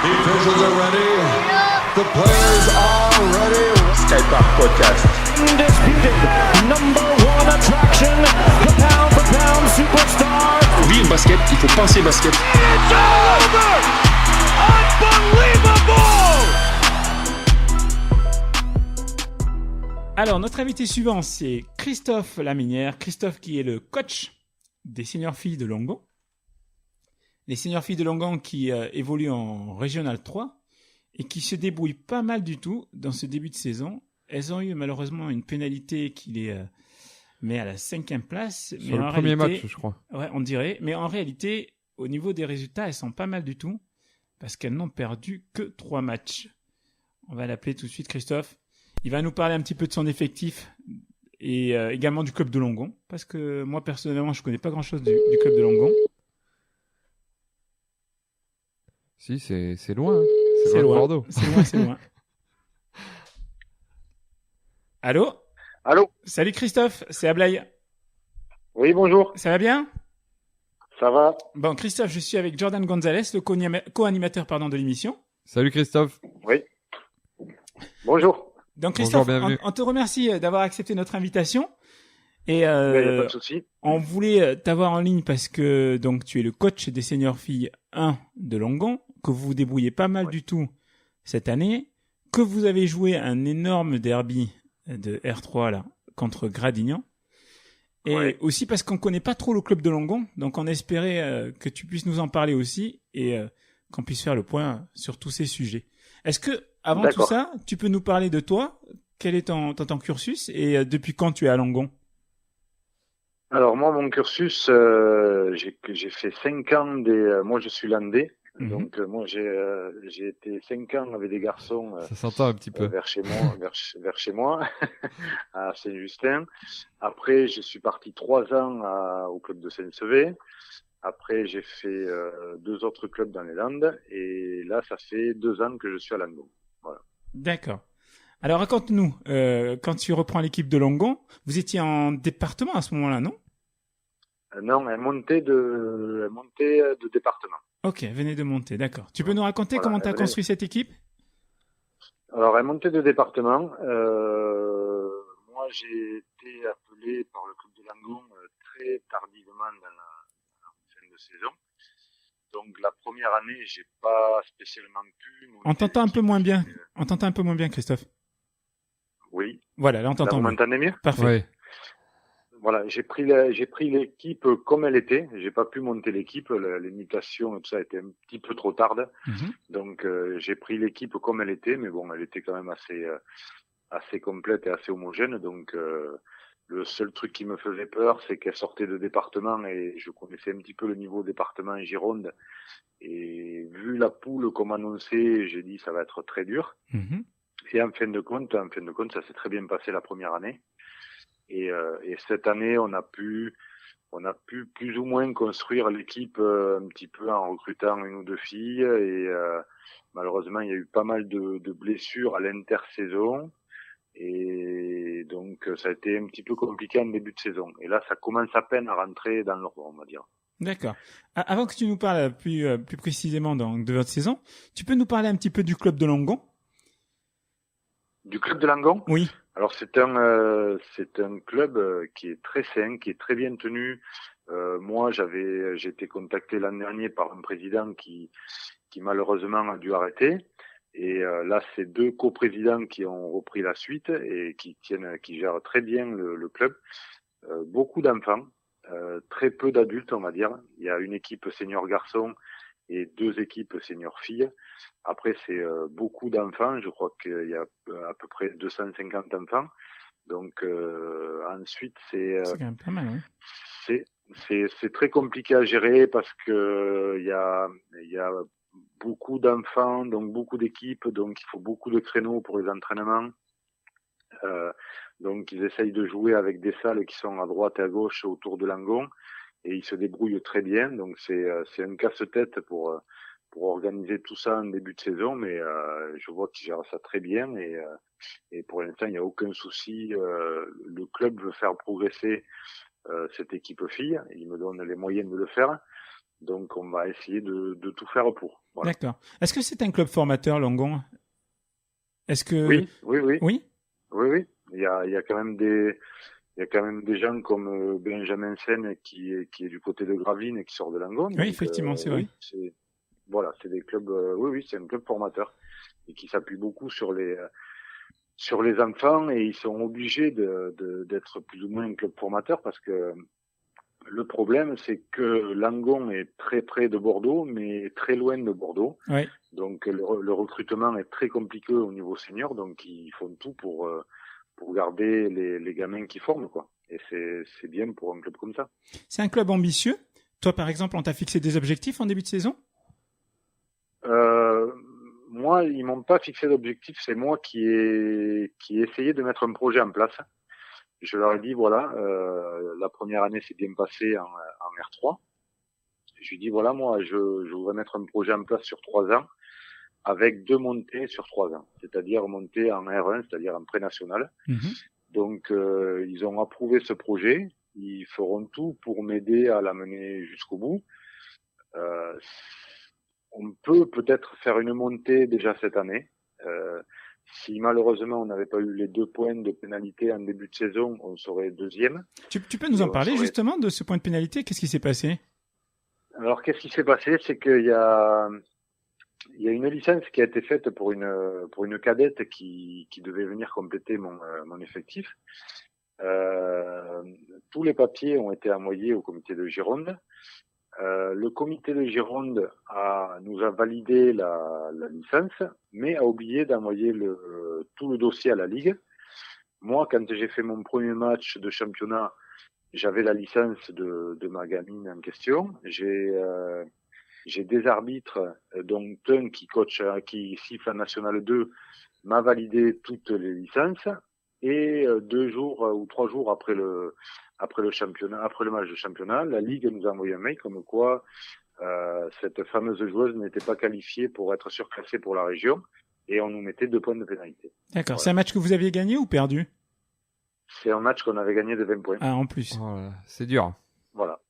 officials are ready. The players are ready. Skypark Podcast. Undisputed number one attraction, the pound for pound superstar. Vivre basket, il faut penser basket. It's over! Unbelievable! Alors, notre invité suivant, c'est Christophe Laminière. Christophe qui est le coach des seniors filles de Longon. Les seniors filles de Longon qui évoluent en Régional 3 et qui se débrouillent pas mal du tout dans ce début de saison. Elles ont eu malheureusement une pénalité qui les met à la 5e place. Sur le premier match, je crois. Ouais, on dirait. Mais en réalité, au niveau des résultats, elles sont pas mal du tout parce qu'elles n'ont perdu que 3 matchs. On va l'appeler tout de suite Christophe. Il va nous parler un petit peu de son effectif et également du club de Longon. Parce que moi, personnellement, je connais pas grand-chose du club de Longon. Si, c'est loin. Hein. C'est loin. Bordeaux. C'est loin. Allô ? Allô ? Salut Christophe, c'est Ablaï. Oui, bonjour. Ça va bien ? Ça va ? Bon, Christophe, je suis avec Jordan Gonzalez, le co-animateur de l'émission. Salut Christophe. Oui. Bonjour. Donc Christophe, bonjour, bienvenue. on te remercie d'avoir accepté notre invitation. Et Il n'y a pas de souci. on voulait t'avoir en ligne parce que donc tu es le coach des seniors filles 1 de Longon, que vous vous débrouillez pas mal du tout cette année, que vous avez joué un énorme derby de R3 là contre Gradignan. Et aussi parce qu'on connaît pas trop le club de Longon, donc on espérait que tu puisses nous en parler aussi et qu'on puisse faire le point sur tous ces sujets. Est-ce que avant tout ça, tu peux nous parler de toi ? Quel est ton cursus et depuis quand tu es à Longon ? Alors moi, mon cursus, j'ai fait 5 ans moi je suis landais, donc moi j'ai été 5 ans avec des garçons ça s'entend un petit peu. vers chez moi, à Saint-Justin. Après, je suis parti 3 ans au club de Saint-Sevé. Après, j'ai fait 2 autres clubs dans les Landes et là, ça fait 2 ans que je suis à Longon. Voilà. D'accord. Alors raconte-nous, quand tu reprends l'équipe de Longon, vous étiez en département à ce moment-là, non ? Non, elle montait de département. Ok, venez de monter, d'accord. Tu peux nous raconter comment tu as construit cette équipe ? Alors, elle montait de département. Moi, j'ai été appelé par le club de Longon très tardivement dans la fin de saison. Donc, la première année, j'ai pas spécialement pu. On t'entend un peu moins bien. On t'entend un peu moins bien, Christophe. Oui. Voilà, là on t'entend. Vous m'entendez mieux ? Parfait. Ouais. Voilà, j'ai pris l'équipe comme elle était. J'ai pas pu monter l'équipe. Les mutations et tout ça était un petit peu trop tarde. Donc, j'ai pris l'équipe comme elle était. Mais bon, elle était quand même assez complète et assez homogène. Donc, le seul truc qui me faisait peur, c'est qu'elle sortait de département et je connaissais un petit peu le niveau département et Gironde. Et vu la poule comme annoncé, j'ai dit ça va être très dur. Et en fin de compte, ça s'est très bien passé la première année. Et cette année, on a pu plus ou moins construire l'équipe un petit peu en recrutant 1 ou 2 filles. Et malheureusement, il y a eu pas mal de blessures à l'intersaison. Et donc, ça a été un petit peu compliqué en début de saison. Et là, ça commence à peine à rentrer dans l'ordre, on va dire. D'accord. Avant que tu nous parles plus précisément de votre saison, tu peux nous parler un petit peu du club de Longon ? Du club de Longon ? Oui. Alors c'est un club qui est très sain, qui est très bien tenu. Moi, j'ai été contacté l'an dernier par un président qui malheureusement a dû arrêter. Et là, c'est 2 coprésidents qui ont repris la suite et qui gèrent très bien le club. Beaucoup d'enfants, très peu d'adultes, on va dire. Il y a une équipe senior garçon et 2 équipes senior filles. Après, c'est beaucoup d'enfants. Je crois qu'il y a à peu près 250 enfants. Donc ensuite, c'est quand même pas mal, hein. C'est très compliqué à gérer parce que il y a beaucoup d'enfants, donc beaucoup d'équipes, donc il faut beaucoup de créneaux pour les entraînements. Donc ils essayent de jouer avec des salles qui sont à droite et à gauche autour de Longon et ils se débrouillent très bien. Donc c'est un casse-tête pour organiser tout ça en début de saison, mais je vois qu'ils gèrent ça très bien et pour l'instant il n'y a aucun souci. Le club veut faire progresser cette équipe fille, il me donne les moyens de le faire. Donc on va essayer de tout faire pour. Voilà. D'accord. Est-ce que c'est un club formateur, Langon? Est-ce que... Oui. Oui? Oui. Il y a quand même des gens comme Benjamin Sen qui est du côté de Gravelines et qui sort de Langon. Oui, effectivement, c'est vrai. Oui, c'est des clubs. C'est un club formateur et qui s'appuie beaucoup sur les enfants, et ils sont obligés d'être plus ou moins un club formateur parce que le problème, c'est que Langon est très près de Bordeaux, mais très loin de Bordeaux. Oui. Donc le recrutement est très compliqué au niveau senior, donc ils font tout pour garder les gamins qui forment, quoi. Et c'est bien pour un club comme ça. C'est un club ambitieux. Toi, par exemple, on t'a fixé des objectifs en début de saison? Moi, ils m'ont pas fixé d'objectif, c'est moi qui ai essayé de mettre un projet en place. Je leur ai dit, voilà, la première année s'est bien passée en R3. Je lui ai dit, voilà, moi, je voudrais mettre un projet en place sur 3 ans, avec 2 montées sur 3 ans, c'est-à-dire monter en R1, c'est-à-dire en pré-national. Donc, ils ont approuvé ce projet. Ils feront tout pour m'aider à l'amener jusqu'au bout. On peut peut-être faire une montée déjà cette année. Si malheureusement on n'avait pas eu les 2 points de pénalité en début de saison, on serait 2e. Tu peux nous en parler justement de ce point de pénalité? Qu'est-ce qui s'est passé? Alors, qu'est-ce qui s'est passé? C'est qu'il y a une licence qui a été faite pour une cadette qui devait venir compléter mon effectif. Tous les papiers ont été envoyés au comité de Gironde. Le comité de Gironde nous a validé la licence, mais a oublié d'envoyer tout le dossier à la Ligue. Moi, quand j'ai fait mon premier match de championnat, j'avais la licence de ma gamine en question. J'ai des arbitres, dont un qui siffle en National 2, m'a validé toutes les licences. Et 2 jours ou 3 jours après le championnat, après le match de championnat, la Ligue nous a envoyé un mail comme quoi cette fameuse joueuse n'était pas qualifiée pour être surclassée pour la région, et on nous mettait 2 points de pénalité. D'accord. Voilà. C'est un match que vous aviez gagné ou perdu? C'est un match qu'on avait gagné de 20 points. Ah, en plus. Oh, c'est dur. Voilà,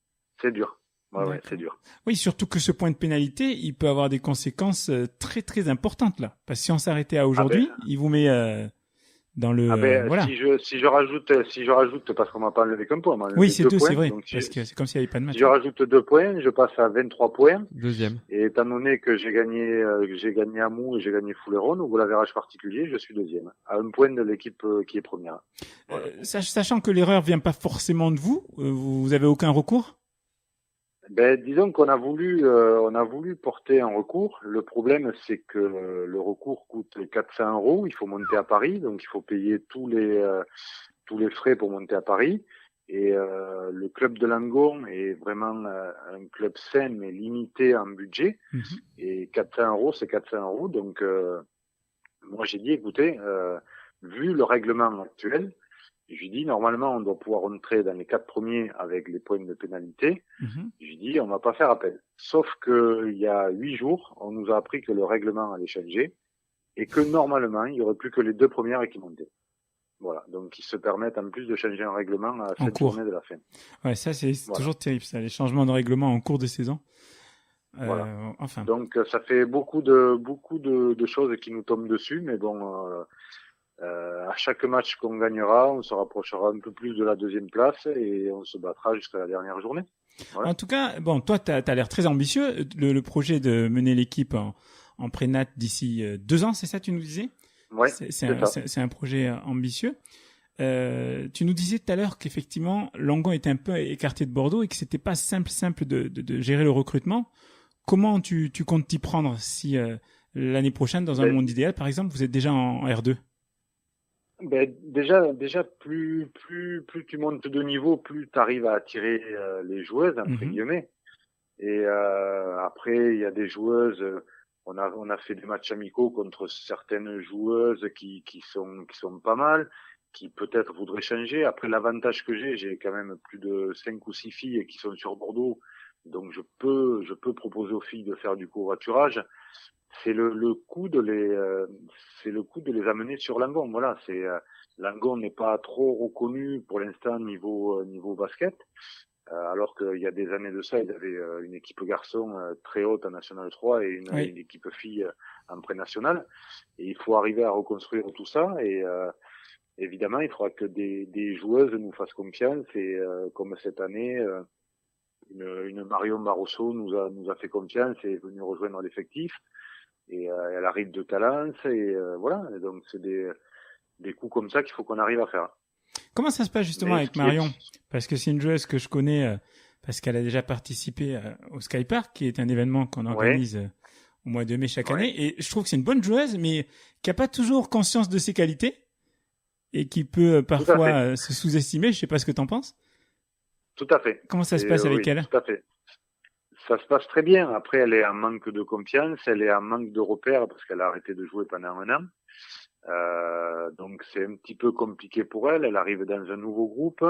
c'est dur. Ouais, c'est dur. Oui, surtout que ce point de pénalité, il peut avoir des conséquences très très importantes là. Parce que si on s'arrêtait à aujourd'hui, il vous met dans le voilà. Si je rajoute parce qu'on m'a pas enlevé qu'un point. Oui, c'est 2, c'est vrai. Donc, parce que c'est comme s'il n'y avait pas de match. Si je rajoute 2 points, je passe à 23 points. 2e. Et étant donné que j'ai gagné Amou et j'ai gagné Fouleron, au goal-average particulier, je suis 2e. À 1 point de l'équipe qui est première. Voilà. Sachant que l'erreur vient pas forcément de vous, vous avez aucun recours? Disons qu'on a voulu porter un recours. Le problème, c'est que le recours coûte 400 €. Il faut monter à Paris, donc il faut payer tous les frais pour monter à Paris. Et le club de Langon est vraiment un club sain mais limité en budget. Et 400 €, c'est 400 €. Donc moi j'ai dit, écoutez, vu le règlement actuel, je lui dis, normalement, on doit pouvoir rentrer dans les 4 premiers avec les points de pénalité. Je lui dis, on va pas faire appel. Sauf que il y a 8 jours, on nous a appris que le règlement allait changer et que normalement, il y aurait plus que les 2 premières qui montaient. Voilà. Donc, ils se permettent en plus de changer un règlement à cette journée de la fin. Ouais, ça, c'est toujours terrible, ça, les changements de règlement en cours de saison. Voilà. Enfin. Donc, ça fait beaucoup de choses qui nous tombent dessus, mais bon, à chaque match qu'on gagnera, on se rapprochera un peu plus de la 2e place et on se battra jusqu'à la dernière journée. Voilà. En tout cas, bon, toi, t'as l'air très ambitieux. Le projet de mener l'équipe en pré-nat d'ici 2 ans, c'est ça, tu nous disais? Ouais. C'est un projet ambitieux. Tu nous disais tout à l'heure qu'effectivement, Langon était un peu écarté de Bordeaux et que c'était pas simple de gérer le recrutement. Comment tu comptes t'y prendre si l'année prochaine, dans un monde idéal, par exemple, vous êtes déjà en R2? Déjà plus tu montes de niveau, plus tu arrives à attirer les joueuses entre guillemets. Et après il y a des joueuses, on a fait des matchs amicaux contre certaines joueuses qui sont pas mal, qui peut-être voudraient changer. Après, l'avantage que j'ai quand même plus de 5 ou 6 filles qui sont sur Bordeaux, donc je peux proposer aux filles de faire du covoiturage. C'est le coup de les amener sur Langon. Voilà, Langon n'est pas trop reconnu pour l'instant niveau basket. alors qu'il y a des années de ça, ils avaient une équipe garçon très haute en National 3 et une équipe fille en pré-national. Et il faut arriver à reconstruire tout ça. Et évidemment, il faudra que des joueuses nous fassent confiance. Et comme cette année, une Marion Barroso nous a fait confiance et est venue rejoindre l'effectif. Et elle arrive de Talence. Et voilà. Et donc, c'est des coups comme ça qu'il faut qu'on arrive à faire. Comment ça se passe justement avec Marion? Parce que c'est une joueuse que je connais parce qu'elle a déjà participé au Sky Park, qui est un événement qu'on organise au mois de mai chaque année. Et je trouve que c'est une bonne joueuse, mais qui a pas toujours conscience de ses qualités et qui peut parfois se sous-estimer. Je sais pas ce que t'en penses. Tout à fait. Comment ça se passe avec elle? Tout à fait. Ça se passe très bien. Après, elle est en manque de confiance, elle est en manque de repères parce qu'elle a arrêté de jouer pendant un an. Donc c'est un petit peu compliqué pour elle. Elle arrive dans un nouveau groupe.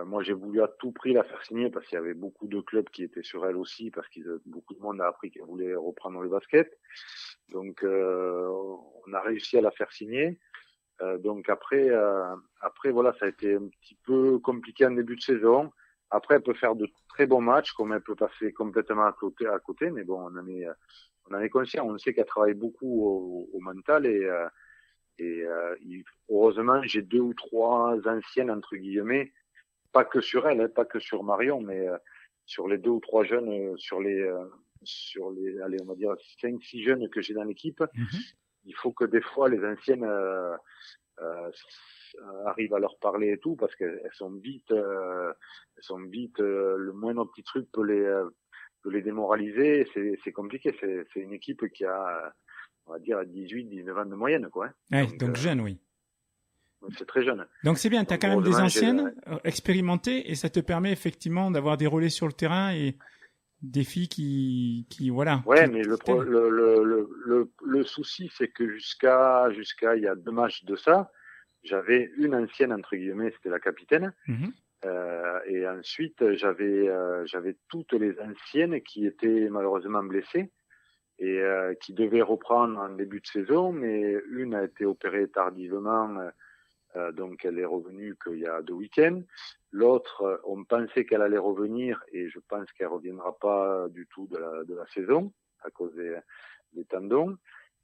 Moi, j'ai voulu à tout prix la faire signer parce qu'il y avait beaucoup de clubs qui étaient sur elle aussi, parce que beaucoup de monde a appris qu'elle voulait reprendre le basket. Donc, on a réussi à la faire signer. Donc après, voilà, ça a été un petit peu compliqué en début de saison. Après, elle peut faire de très bons matchs, comme elle peut passer complètement à côté. Mais bon, on en est conscient. On sait qu'elle travaille beaucoup au mental et heureusement, j'ai 2 ou 3 anciennes entre guillemets, pas que sur elle, pas que sur Marion, mais sur les 2 ou 3 jeunes, sur les allez, on va dire 5-6 jeunes que j'ai dans l'équipe. Il faut que des fois les anciennes arrivent à leur parler et tout, parce qu'elles sont vite, le moindre petit truc peut les démoraliser. C'est compliqué. C'est une équipe qui a, on va dire, 18-19 ans de moyenne, quoi. Ouais, donc jeune, oui. C'est très jeune. Donc c'est bien, tu as quand même des anciennes expérimentées et ça te permet effectivement d'avoir des relais sur le terrain et des filles qui voilà. Ouais, mais le souci, c'est que jusqu'à il y a 2 matchs de ça, j'avais une ancienne entre guillemets, c'était la capitaine. Et ensuite j'avais toutes les anciennes qui étaient malheureusement blessées et qui devaient reprendre en début de saison, mais une a été opérée tardivement. Donc elle est revenue qu'il y a 2 week-ends. L'autre, on pensait qu'elle allait revenir et je pense qu'elle reviendra pas du tout de la saison à cause des tendons.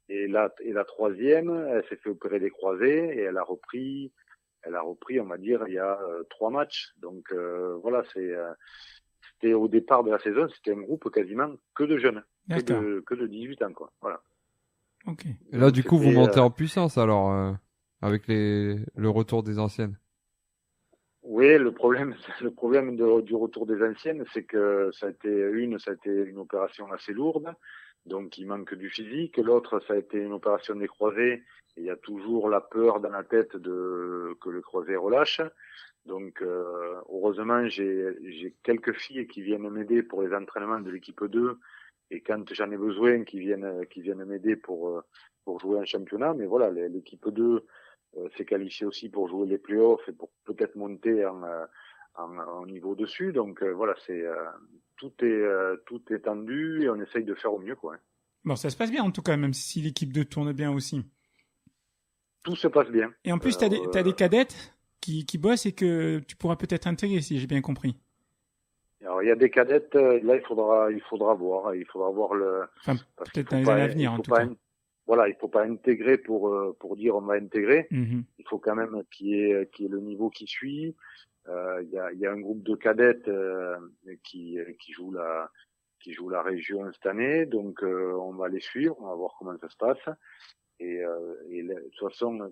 Et la troisième, elle s'est fait opérer des croisés et elle a repris, on va dire, il y a 3 matchs. Donc voilà, c'était au départ de la saison, c'était un groupe quasiment que de jeunes, que de 18 ans, quoi. Voilà. Ok. Et là, du coup, vous montez en puissance alors. Avec le retour des anciennes. Oui, le problème du retour des anciennes, c'est que ça a été une opération assez lourde, donc il manque du physique. L'autre, ça a été une opération des croisés, et il y a toujours la peur dans la tête que le croisé relâche. Donc heureusement, j'ai quelques filles qui viennent m'aider pour les entraînements de l'équipe 2, et quand j'en ai besoin, qui viennent m'aider pour jouer un championnat. Mais voilà, l'équipe 2 s'est qualifiée aussi pour jouer les playoffs et pour peut-être monter en niveau dessus. Donc voilà, tout est tendu et on essaye de faire au mieux, quoi. Bon, ça se passe bien en tout cas, même si l'équipe 2 tourne bien aussi. Tout se passe bien. Et en plus, t'as des cadettes qui bossent et que tu pourras peut-être intégrer, si j'ai bien compris. Alors il y a des cadettes, là il faudra voir enfin, peut-être dans les années à venir en tout cas. Voilà, il faut pas intégrer pour dire on va intégrer. Il faut quand même qu'il y ait le niveau qui suit. Il y a un groupe de cadettes qui joue la région cette année, donc on va les suivre, on va voir comment ça se passe. Et de toute façon,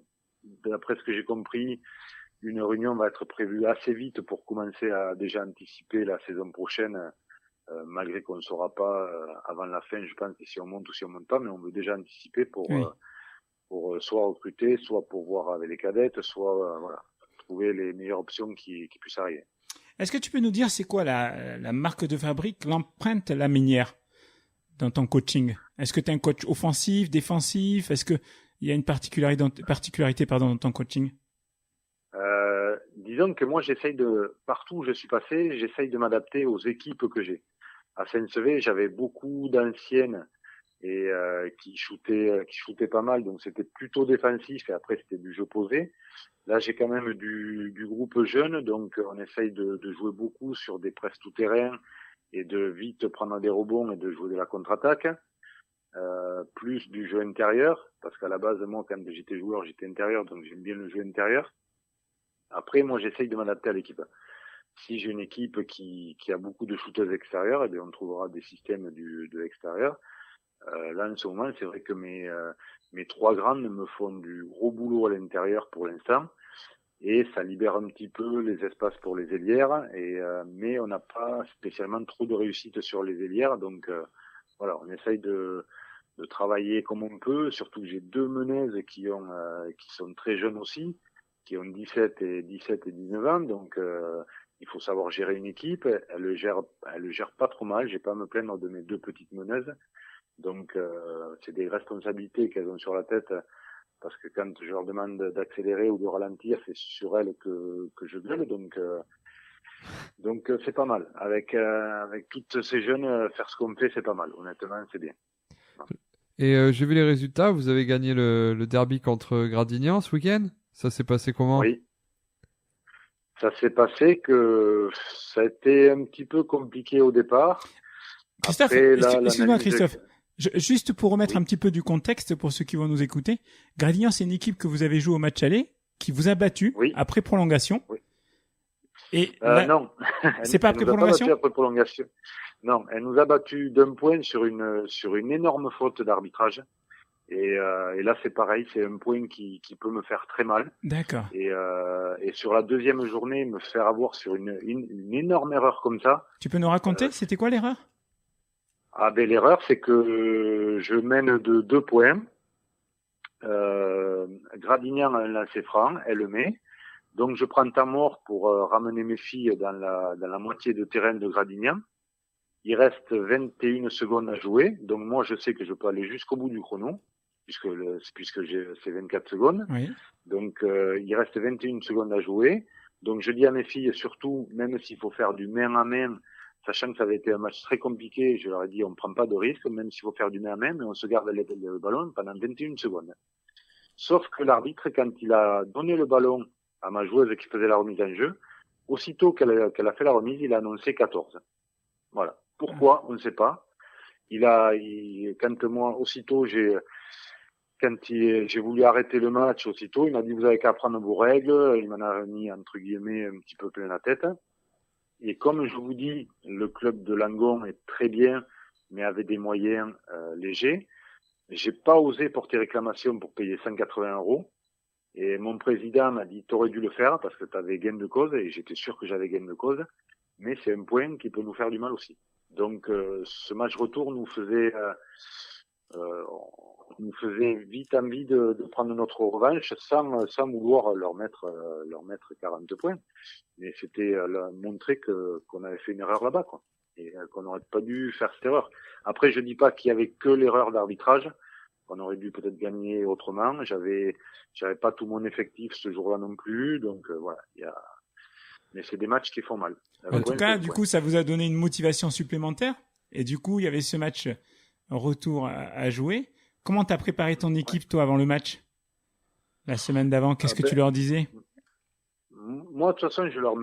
d'après ce que j'ai compris, une réunion va être prévue assez vite pour commencer à déjà anticiper la saison prochaine. Malgré qu'on ne saura pas avant la fin, je pense, si on monte ou si on monte pas, mais on veut déjà anticiper pour soit recruter, soit pour voir avec les cadettes, soit voilà, trouver les meilleures options qui puissent arriver. Est-ce que tu peux nous dire c'est quoi la marque de fabrique, l'empreinte Laminière dans ton coaching? Est-ce que tu es un coach offensif, défensif? Est-ce que il y a une particularité dans ton coaching? Disons que moi, partout où je suis passé, j'essaye de m'adapter aux équipes que j'ai. À Saint-Sevé, j'avais beaucoup d'anciennes et qui shootait pas mal, donc c'était plutôt défensif et après c'était du jeu posé. Là, j'ai quand même du groupe jeune, donc on essaye de jouer beaucoup sur des presses tout-terrain et de vite prendre des rebonds et de jouer de la contre-attaque. Plus du jeu intérieur, parce qu'à la base, moi, quand j'étais joueur, j'étais intérieur, donc j'aime bien le jeu intérieur. Après, moi, j'essaye de m'adapter à l'équipe. Si j'ai une équipe qui a beaucoup de shooters extérieurs, eh bien, on trouvera des systèmes de l'extérieur. Là, en ce moment, c'est vrai que mes trois grandes me font du gros boulot à l'intérieur pour l'instant, et ça libère un petit peu les espaces pour les ailières, mais on n'a pas spécialement trop de réussite sur les ailières, donc voilà, on essaye de travailler comme on peut, surtout que j'ai deux meneuses qui sont très jeunes aussi, qui ont 17 et 19 ans, donc il faut savoir gérer une équipe. Elle le gère pas trop mal, j'ai pas à me plaindre de mes deux petites meneuses. Donc c'est des responsabilités qu'elles ont sur la tête, parce que quand je leur demande d'accélérer ou de ralentir, c'est sur elles que je gueule, donc c'est pas mal. Avec toutes ces jeunes, faire ce qu'on fait, c'est pas mal. Honnêtement, c'est bien. Et j'ai vu les résultats, vous avez gagné le derby contre Gradignan ce week-end. Ça s'est passé comment? Oui. Ça s'est passé que ça a été un petit peu compliqué au départ. Christophe, excuse-moi Christophe. Juste pour remettre un petit peu du contexte pour ceux qui vont nous écouter, Gradignan, c'est une équipe que vous avez joué au match aller, qui vous a battu après prolongation. Oui. Et non. C'est pas après prolongation? Après prolongation. Non, elle nous a battu d'un point sur une énorme faute d'arbitrage. Et là, c'est pareil, c'est un point qui peut me faire très mal. D'accord. Et sur la deuxième journée, me faire avoir sur une énorme erreur comme ça. Tu peux nous raconter, c'était quoi l'erreur? Ah ben l'erreur, c'est que je mène de 2 points. Gradignan a un lancer franc, elle le met. Donc je prends temps mort pour ramener mes filles dans la moitié de terrain de Gradignan. Il reste 21 secondes à jouer, donc moi je sais que je peux aller jusqu'au bout du chrono, puisque c'est 24 secondes. Oui. Donc il reste 21 secondes à jouer. Donc je dis à mes filles, surtout, même s'il faut faire du main à main, sachant que ça avait été un match très compliqué, je leur ai dit on prend pas de risque, même s'il faut faire du main à main, mais on se garde le ballon pendant 21 secondes. Sauf que l'arbitre, quand il a donné le ballon à ma joueuse qui faisait la remise en jeu, aussitôt qu'elle a fait la remise, il a annoncé 14. Voilà. Pourquoi? On ne sait pas. Quand moi, aussitôt, j'ai voulu arrêter le match, aussitôt, il m'a dit vous avez qu'à prendre vos règles. Il m'en a mis, entre guillemets, un petit peu plein la tête. Et comme je vous dis, le club de Langon est très bien, mais avec des moyens légers. J'ai pas osé porter réclamation pour payer 180 €. Et mon président m'a dit t'aurais dû le faire parce que t'avais gain de cause, et j'étais sûr que j'avais gain de cause. Mais c'est un point qui peut nous faire du mal aussi. Donc ce match retour nous faisait vite envie de prendre notre revanche sans vouloir leur mettre 40 points. Mais c'était montrer qu'on avait fait une erreur là-bas, quoi, et qu'on n'aurait pas dû faire cette erreur. Après, je dis pas qu'il y avait que l'erreur d'arbitrage, qu'on aurait dû peut-être gagner autrement. J'avais pas tout mon effectif ce jour-là non plus, donc voilà. Mais c'est des matchs qui font mal. En tout cas, du coup, ça vous a donné une motivation supplémentaire. Et du coup, il y avait ce match retour à jouer. Comment t'as préparé ton équipe, toi, avant le match? La semaine d'avant, qu'est-ce que tu leur disais? Moi, de toute façon, je leur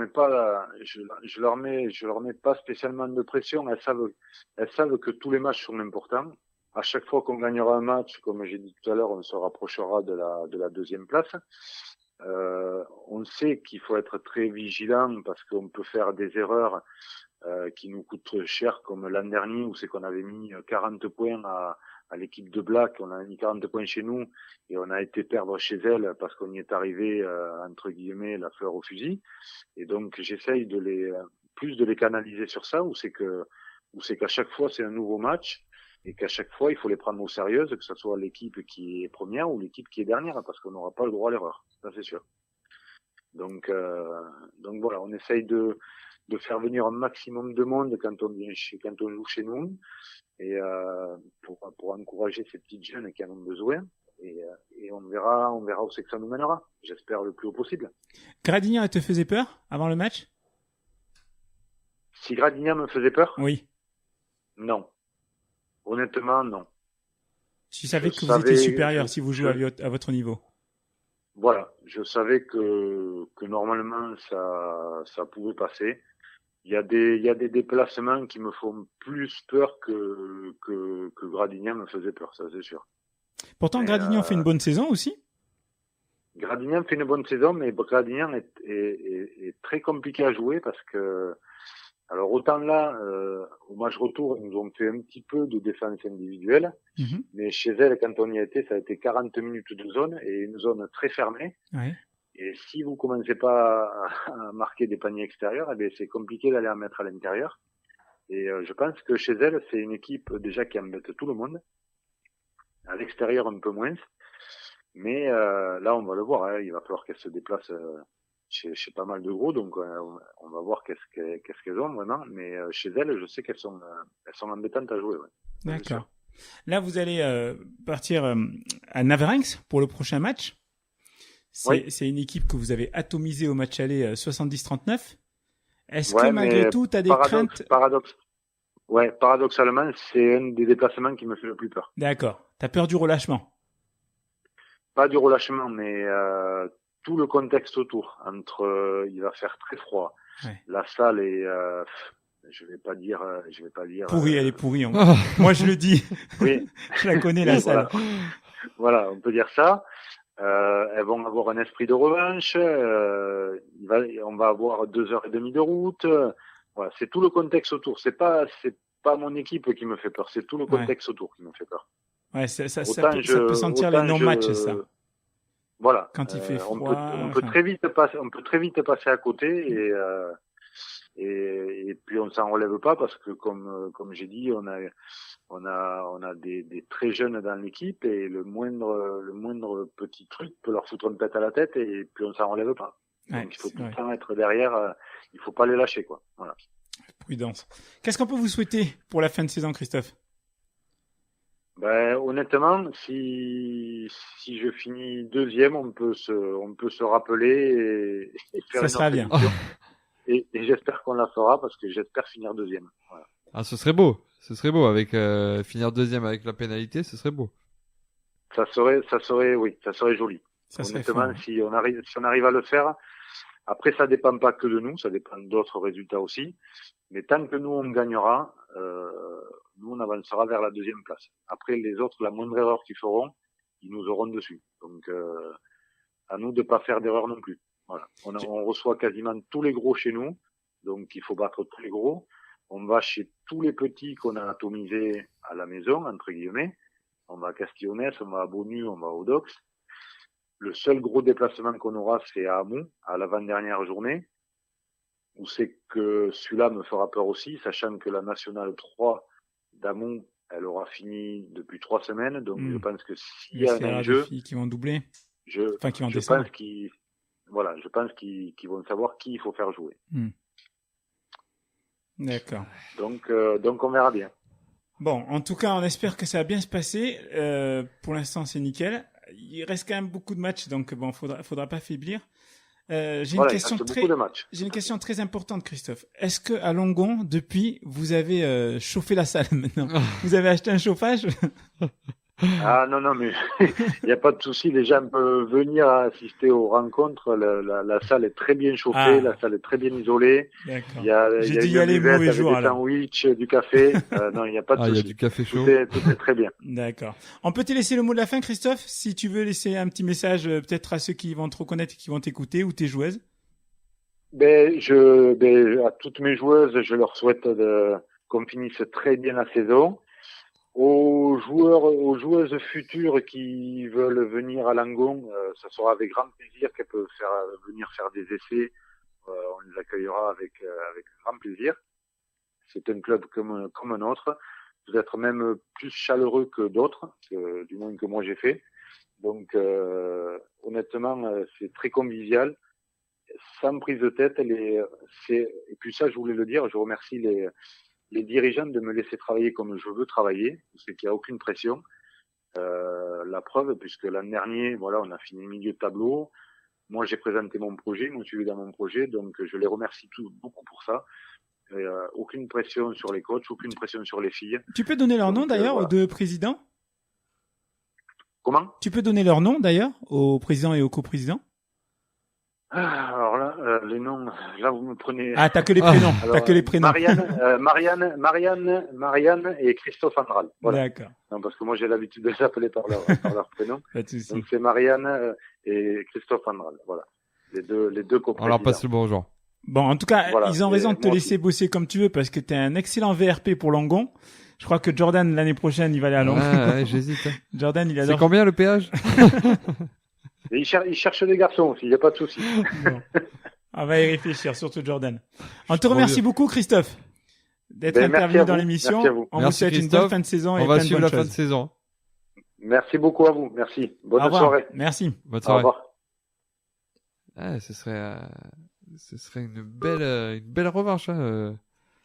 mets pas spécialement de pression. Elles savent que tous les matchs sont importants. À chaque fois qu'on gagnera un match, comme j'ai dit tout à l'heure, on se rapprochera de la deuxième place. On sait qu'il faut être très vigilant parce qu'on peut faire des erreurs qui nous coûtent cher, comme l'an dernier où c'est qu'on avait mis 40 points à l'équipe de Black, on a mis 40 points chez nous et on a été perdre chez elle parce qu'on y est arrivé entre guillemets la fleur au fusil. Et donc j'essaye de les canaliser sur ça, où c'est qu'à chaque fois c'est un nouveau match. Et qu'à chaque fois, il faut les prendre au sérieux, que ce soit l'équipe qui est première ou l'équipe qui est dernière, parce qu'on n'aura pas le droit à l'erreur. Ça, c'est sûr. Donc voilà, on essaye de faire venir un maximum de monde quand on joue chez nous, et pour encourager ces petites jeunes qui en ont besoin. Et on verra où c'est que ça nous mènera. J'espère le plus haut possible. Gradignan, elle te faisait peur avant le match? Si Gradignan me faisait peur? Oui. Non. Honnêtement, non. Tu savais que vous étiez supérieur si vous jouez à votre niveau. Voilà, je savais que normalement ça pouvait passer. Il y a des déplacements qui me font plus peur que Gradignan me faisait peur, ça c'est sûr. Pourtant, Gradignan fait une bonne saison aussi. Gradignan fait une bonne saison, mais Gradignan est très compliqué à jouer parce que, alors autant là, au match retour, ils nous ont fait un petit peu de défense individuelle, mais chez elle, quand on y était, ça a été 40 minutes de zone et une zone très fermée. Ouais. Et si vous commencez pas à marquer des paniers extérieurs, eh bien c'est compliqué d'aller en mettre à l'intérieur. Et je pense que chez elle, c'est une équipe déjà qui embête tout le monde. À l'extérieur, un peu moins. Mais là, on va le voir. Hein, il va falloir qu'elle se déplace chez pas mal de gros. Donc, on va voir qu'est-ce qu'elles ont vraiment. Mais chez elles, je sais qu'elles sont embêtantes à jouer. Ouais. D'accord. Là, vous allez partir à Naverenx pour le prochain match. C'est une équipe que vous avez atomisée au match aller 70-39. Est-ce que malgré tout, tu as des craintes? Paradoxalement, c'est un des déplacements qui me fait le plus peur. D'accord. Tu as peur du relâchement? Pas du relâchement, mais tout le contexte autour. Il va faire très froid. Ouais. La salle est, je vais pas dire. Pourrie, elle est pourrie. Moi, je le dis. Oui. Je la connais, la salle. Voilà, on peut dire ça. Elles vont avoir un esprit de revanche. On va avoir 2h30 de route. Voilà, c'est tout le contexte autour. C'est pas mon équipe qui me fait peur. C'est tout le contexte autour qui me fait peur. Ouais, ça peut sentir les non-matchs, ça. Voilà. Quand il fait froid. On peut très vite passer à côté et puis on s'en relève pas parce que comme j'ai dit, on a des très jeunes dans l'équipe et le moindre petit truc peut leur foutre une pète à la tête et puis on s'en relève pas. Ouais, donc il faut tout le temps être derrière, il faut pas les lâcher quoi. Voilà. Prudence. Qu'est-ce qu'on peut vous souhaiter pour la fin de saison, Christophe? Ben honnêtement, si je finis deuxième, on peut se rappeler et faire ça sera bien. Et j'espère qu'on la fera parce que j'espère finir deuxième. Voilà. Ah, ce serait beau avec finir deuxième avec la pénalité, ce serait beau. Ça serait joli. Ça honnêtement, serait si on arrive à le faire. Après, ça dépend pas que de nous, ça dépend d'autres résultats aussi. Mais tant que nous on gagnera, nous on avancera vers la deuxième place. Après, les autres, la moindre erreur qu'ils feront, ils nous auront dessus. Donc, à nous de pas faire d'erreur non plus. Voilà. On reçoit quasiment tous les gros chez nous, donc il faut battre tous les gros. On va chez tous les petits qu'on a atomisés à la maison, entre guillemets. On va à Castillonnès, on va à Beaunu, on va au Dox. Le seul gros déplacement qu'on aura, c'est à Hamon, à l'avant-dernière journée, où c'est que celui-là me fera peur aussi, sachant que la Nationale 3 d'Hamon, elle aura fini depuis 3 semaines, donc je pense que s'il y a un enjeu... qui vont doubler, qui vont descendre. Je pense qu'ils vont savoir qui il faut faire jouer. D'accord. Donc on verra bien. Bon, en tout cas, on espère que ça va bien se passer. Pour l'instant, c'est nickel. Il reste quand même beaucoup de matchs, donc bon, faudra pas faiblir. J'ai une question très importante, Christophe. Est-ce que à Longon, depuis, vous avez chauffé la salle maintenant? Vous avez acheté un chauffage? Ah non, mais il n'y a pas de souci. Les gens peuvent venir assister aux rencontres. La salle est très bien chauffée, la salle est très bien isolée. D'accord. J'ai dû y aller mauvais jour. Des sandwichs, du café. Non, il n'y a pas de souci. Il y a du café chaud. Tout est très bien. D'accord. On peut te laisser le mot de la fin, Christophe, si tu veux laisser un petit message peut-être à ceux qui vont te reconnaître et qui vont t'écouter ou tes joueuses. À toutes mes joueuses, je leur souhaite qu'on finisse très bien la saison. Aux joueuses futures qui veulent venir à Langon, ça sera avec grand plaisir qu'elles peuvent venir faire des essais. On les accueillera avec grand plaisir. C'est un club comme un autre. Vous êtes même plus chaleureux que d'autres, du moins que moi j'ai fait. Donc honnêtement, c'est très convivial, sans prise de tête. Et puis ça, je voulais le dire, je remercie les dirigeants de me laisser travailler comme je veux travailler, parce qu'il n'y a aucune pression. La preuve, puisque l'an dernier, voilà, on a fini milieu de tableau. Moi, j'ai présenté mon projet, ils m'ont suivi dans mon projet, donc je les remercie beaucoup pour ça. Aucune pression sur les coachs, aucune pression sur les filles. Tu peux donner leur nom d'ailleurs aux deux présidents? Comment? Tu peux donner leur nom d'ailleurs au président et au coprésident? Alors là, les noms, là vous me prenez. Ah, t'as que les prénoms. Alors, T'as que les prénoms. Marianne et Christophe Andral. Voilà. D'accord. Non, parce que moi j'ai l'habitude de les appeler par leur prénom. Pas de souci. Donc c'est Marianne et Christophe Andral. Voilà. Les deux On coprésidents. leur passe le bonjour. Bon, en tout cas, Voilà. ils ont raison de te moi laisser bosser comme tu veux parce que t'es un excellent VRP pour Langon. Je crois que Jordan, l'année prochaine, il va aller à Langon. Ouais, j'hésite. Hein. Jordan, il C'est adore. combien le péage? Et ils cherchent des garçons aussi, il n'y a pas de souci. Bon. On va y réfléchir, surtout Jordan. On te trop remercie vieux. beaucoup, Christophe, d'être Ben, merci intervenu à dans vous. l'émission. Merci à vous. On vous Merci, souhaite une Christophe. bonne fin de saison et On va plein de suivre bonnes la fin de choses. saison. Merci beaucoup à vous. Merci. Bonne Au revoir. soirée. Merci. Bonne Au soirée. revoir. Ah, ce serait une belle revanche. Hein.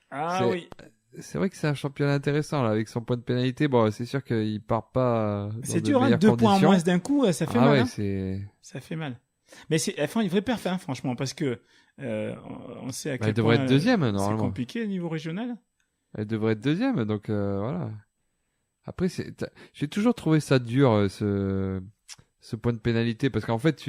Ah C'est- oui. C'est vrai que c'est un championnat intéressant là, avec son point de pénalité. Bon, c'est sûr qu'il part pas. Dans C'est de dur, hein, meilleures 2 points en conditions. moins d'un coup, ça fait Ah mal. ouais, Hein. c'est. Ça fait mal. Mais elles font une vraie perf, hein, franchement, parce que on sait à quel Elle devrait point être deuxième c'est normalement. compliqué au niveau régional. Elle devrait être deuxième, donc voilà. Après, j'ai toujours trouvé ça dur ce point de pénalité parce qu'en fait,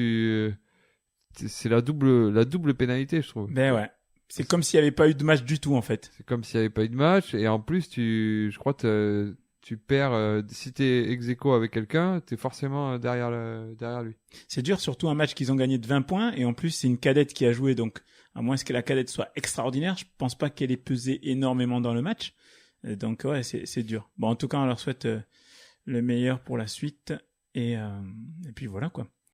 c'est la double pénalité, je trouve. Ben ouais. C'est comme s'il n'y avait pas eu de match du tout, en fait. C'est comme s'il n'y avait pas eu de match et en plus, je crois que tu perds. Si t'es ex aequo avec quelqu'un, t'es forcément derrière lui. C'est dur, surtout un match qu'ils ont gagné de 20 points, et en plus, c'est une cadette qui a joué, donc, à moins que la cadette soit extraordinaire, je pense pas qu'elle ait pesé énormément dans le match. Donc, ouais, c'est dur. Bon, en tout cas, on leur souhaite le meilleur pour la suite, et puis voilà, quoi.